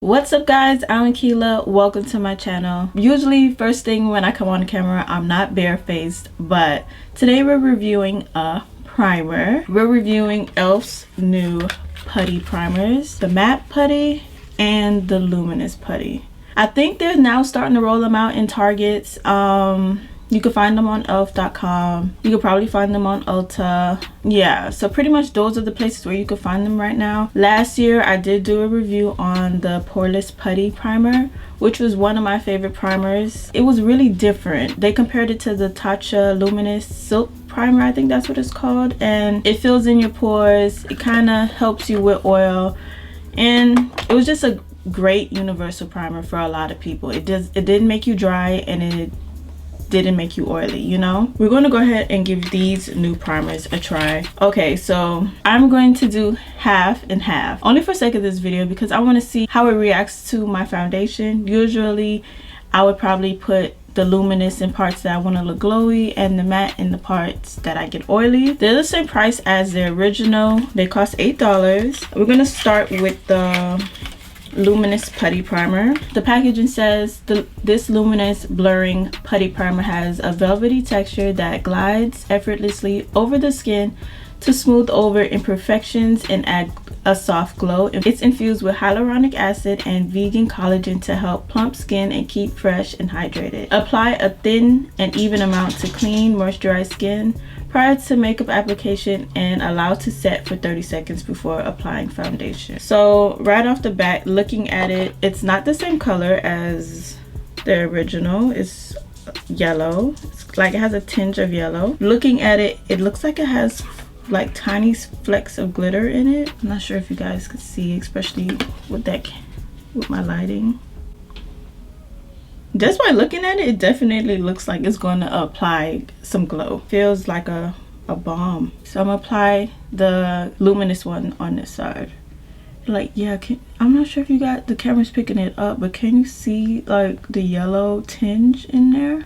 What's up guys, I'm Akila. Welcome to my channel. Usually first thing when I come on camera I'm not barefaced, but today we're reviewing a primer. We're reviewing e.l.f.'s new putty primers, the matte putty and the luminous putty. I think they're now starting to roll them out in Targets. You can find them on e.l.f.com. You could probably find them on Ulta. Yeah, so pretty much those are the places where you can find them right now. Last year I did do a review on the poreless putty primer, which was one of my favorite primers. It was really different. They compared it to the Tatcha Luminous Silk primer, I think that's what it's called, and it fills in your pores. It kind of helps you with oil, and it was just a great universal primer for a lot of people. It didn't make you dry, and it didn't make you oily, you know. We're going to go ahead and give these new primers a try. Okay, so I'm going to do half and half, only for sake of this video, because I want to see how it reacts to my foundation. Usually I would probably put the luminous in parts that I want to look glowy and the matte in the parts that I get oily. They're the same price as the original. They cost $8. We're going to start with the luminous putty primer. The packaging says this luminous blurring putty primer has a velvety texture that glides effortlessly over the skin to smooth over imperfections and add a soft glow. It's infused with hyaluronic acid and vegan collagen to help plump skin and keep fresh and hydrated. Apply a thin and even amount to clean, moisturized skin prior to makeup application and allow to set for 30 seconds before applying foundation. So right off the bat, looking at it, it's not the same color as the original. It's yellow. It's like it has a tinge of yellow. Looking at it, it looks like it has like tiny flecks of glitter in it. I'm not sure if you guys could see, especially with my lighting. Just by looking at it, it definitely looks like it's going to apply some glow. Feels like a balm. So I'm gonna apply the luminous one on this side. Like, yeah, I'm not sure if you got the camera's picking it up, but can you see like the yellow tinge in there?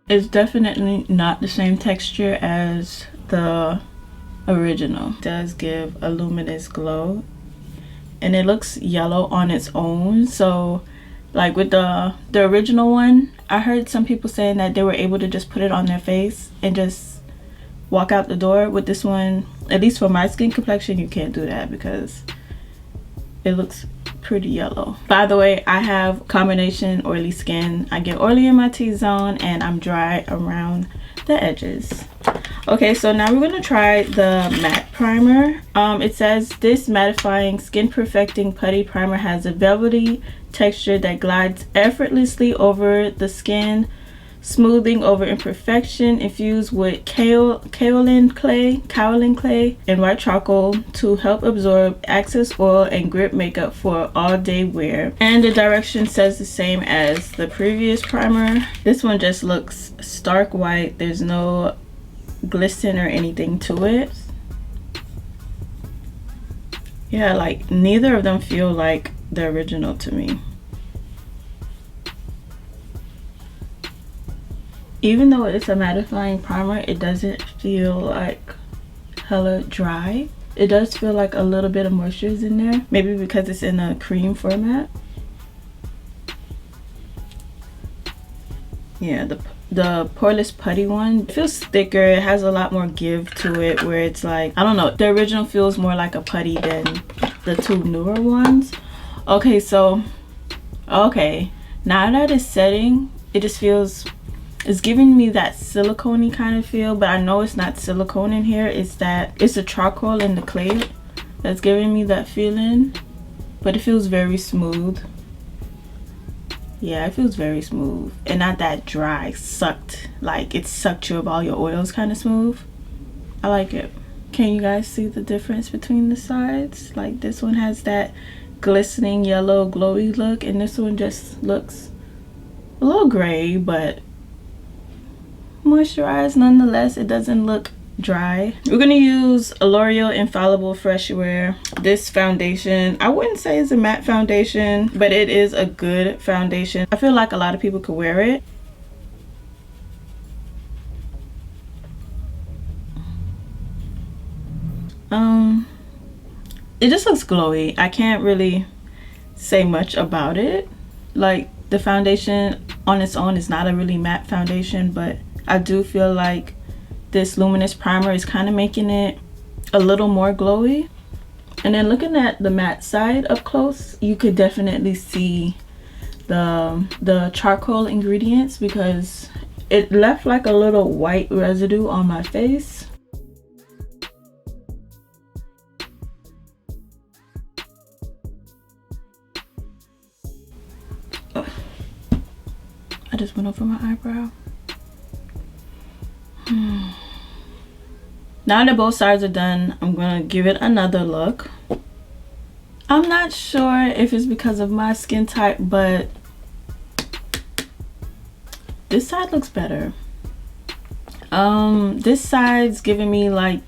It's definitely not the same texture as the original. It does give a luminous glow, and it looks yellow on its own. So like with the original one, I heard some people saying that they were able to just put it on their face and just walk out the door. With this one, at least for my skin complexion, you can't do that because it looks pretty yellow. By the way, I have combination oily skin. I get oily in my T-zone and I'm dry around the edges. Okay, so now we're going to try the matte primer. It says this mattifying skin perfecting putty primer has a velvety texture that glides effortlessly over the skin, smoothing over imperfection, infused with kaolin clay and white charcoal to help absorb excess oil and grip makeup for all day wear. And the direction says the same as the previous primer. This one just looks stark white. There's no glisten or anything to it. Yeah, like neither of them feel like the original to me. Even though it's a mattifying primer, it doesn't feel like hella dry. It does feel like a little bit of moisture is in there, maybe because it's in a cream format. Yeah, the poreless putty one, it feels thicker. It has a lot more give to it, where it's like, I don't know, the original feels more like a putty than the two newer ones. Okay, so okay, now that it's setting, it just feels, it's giving me that silicone-y kind of feel, but I know it's not silicone in here. It's the charcoal and the clay that's giving me that feeling, but it feels very smooth. Yeah, it feels very smooth and not that dry, sucked, like it sucked you of all your oils kind of smooth. I like it. Can you guys see the difference between the sides? Like this one has that glistening yellow glowy look, and this one just looks a little gray but moisturized nonetheless. It doesn't look dry. We're gonna use a L'Oreal Infallible Fresh Wear. This foundation, I wouldn't say it's a matte foundation, but it is a good foundation. I feel like a lot of people could wear it. it just looks glowy. I can't really say much about it. Like, the foundation on its own is not a really matte foundation, but I do feel like this Luminous primer is kind of making it a little more glowy. And then looking at the matte side up close, you could definitely see the charcoal ingredients, because it left like a little white residue on my face. Ugh. I just went over my eyebrow. Now that both sides are done, I'm gonna give it another look. I'm not sure if it's because of my skin type, but this side looks better. This side's giving me like,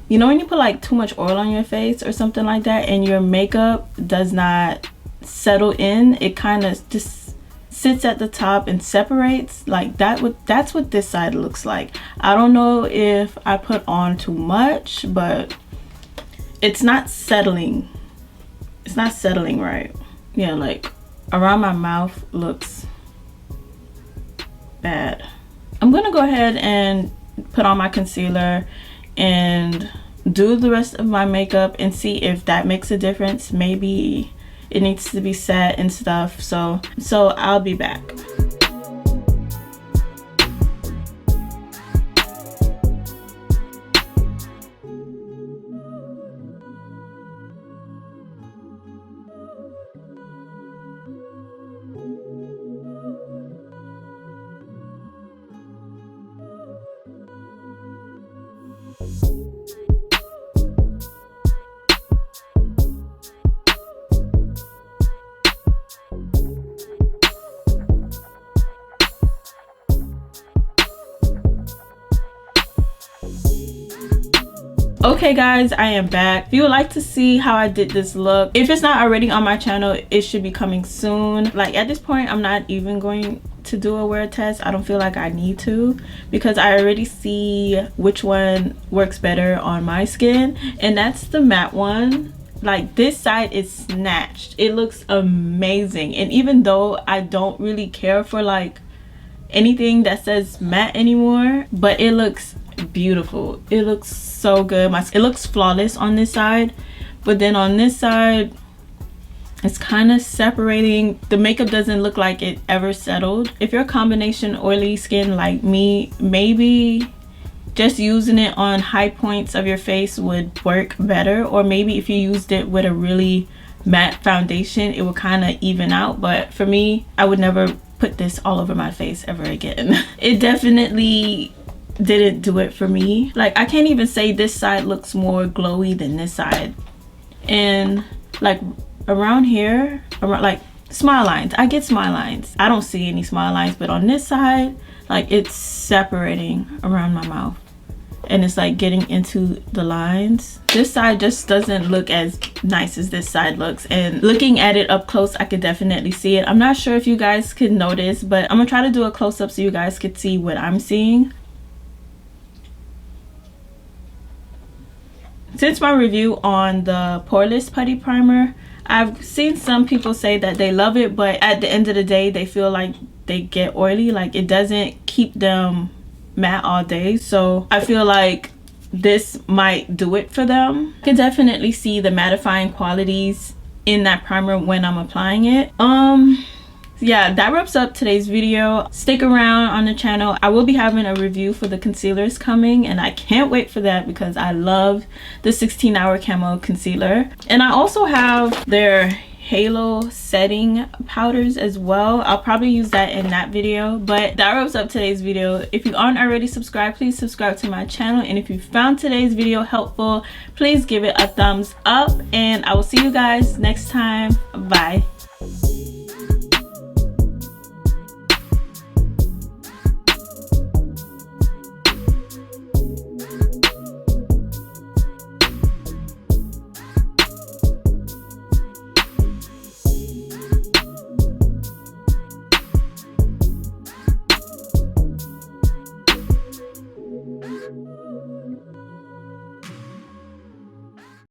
you know when you put like too much oil on your face or something like that and your makeup does not settle in, it kind of just sits at the top and separates like that. That's what this side looks like. I don't know if I put on too much, but it's not settling. It's not settling right. Yeah, like around my mouth looks bad. I'm gonna go ahead and put on my concealer and do the rest of my makeup and see if that makes a difference. Maybe it needs to be set and stuff, so I'll be back. Okay guys, I am back. If you would like to see how I did this look, if it's not already on my channel, it should be coming soon. Like at this point, I'm not even going to do a wear test. I don't feel like I need to, because I already see which one works better on my skin, and that's the matte one. Like this side is snatched. It looks amazing, and even though I don't really care for like anything that says matte anymore, but it looks beautiful. It looks so good. It looks flawless on this side, but then on this side it's kind of separating. The makeup doesn't look like it ever settled. If you're a combination oily skin like me, maybe just using it on high points of your face would work better, or maybe if you used it with a really matte foundation, it would kind of even out. But for me, I would never put this all over my face ever again. It definitely didn't do it for me. Like I can't even say this side looks more glowy than this side. And like around here, around like smile lines, I get smile lines. I don't see any smile lines, but on this side, like it's separating around my mouth and it's like getting into the lines. This side just doesn't look as nice as this side looks, and looking at it up close, I could definitely see it. I'm not sure if you guys could notice, but I'm gonna try to do a close-up so you guys could see what I'm seeing. Since my review on the poreless putty primer, I've seen some people say that they love it, but at the end of the day they feel like they get oily, like it doesn't keep them matte all day. So I feel like this might do it for them. I can definitely see the mattifying qualities in that primer when I'm applying it. Yeah, that wraps up today's video. Stick around on the channel. I will be having a review for the concealers coming, and I can't wait for that because I love the 16-hour camo concealer. And I also have their halo setting powders as well. I'll probably use that in that video. But that wraps up today's video. If you aren't already subscribed, please subscribe to my channel, and if you found today's video helpful, please give it a thumbs up, and I will see you guys next time. Bye.